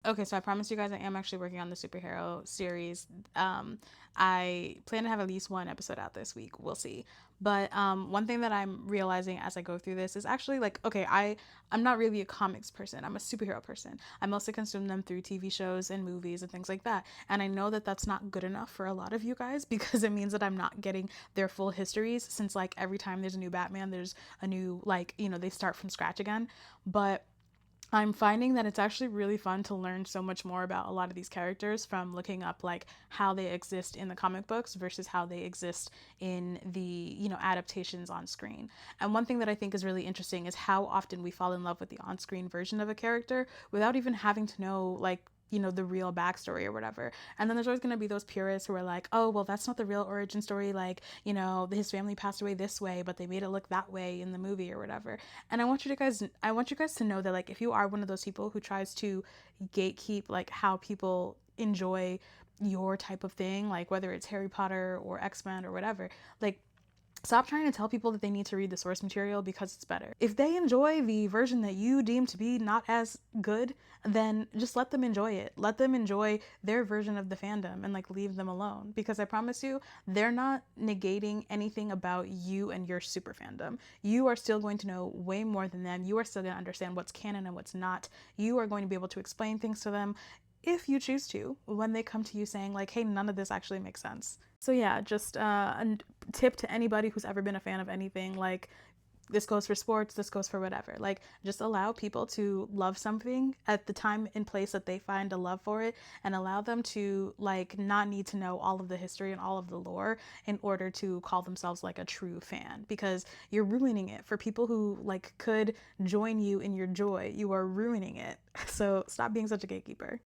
Okay, so I promise you guys I am actually working on the superhero series. I plan to have at least one episode out this week. We'll see. But one thing that I'm realizing as I go through this is actually like, okay, I'm not really a comics person. I'm a superhero person. I mostly consume them through TV shows and movies and things like that. And I know that that's not good enough for a lot of you guys because it means that I'm not getting their full histories since like every time there's a new Batman, there's a new like, they start from scratch again. But I'm finding that it's actually really fun to learn so much more about a lot of these characters from looking up like how they exist in the comic books versus how they exist in the, adaptations on screen. And one thing that I think is really interesting is how often we fall in love with the on-screen version of a character without even having to know like the real backstory or whatever. And then there's always going to be those purists who are like, oh, well, that's not the real origin story. Like, his family passed away this way, but they made it look that way in the movie or whatever. And I want you guys to know that like, if you are one of those people who tries to gatekeep like how people enjoy your type of thing, like whether it's Harry Potter or X-Men or whatever, like stop trying to tell people that they need to read the source material because it's better. If they enjoy the version that you deem to be not as good, then just let them enjoy it. Let them enjoy their version of the fandom and like leave them alone. Because I promise you, they're not negating anything about you and your super fandom. You are still going to know way more than them. You are still going to understand what's canon and what's not. You are going to be able to explain things to them if you choose to, when they come to you saying like, hey, none of this actually makes sense. So yeah, just a tip to anybody who's ever been a fan of anything, like this goes for sports, this goes for whatever. Like just allow people to love something at the time and place that they find a love for it, and allow them to like not need to know all of the history and all of the lore in order to call themselves like a true fan, because you're ruining it for people who like could join you in your joy. You are ruining it. So stop being such a gatekeeper.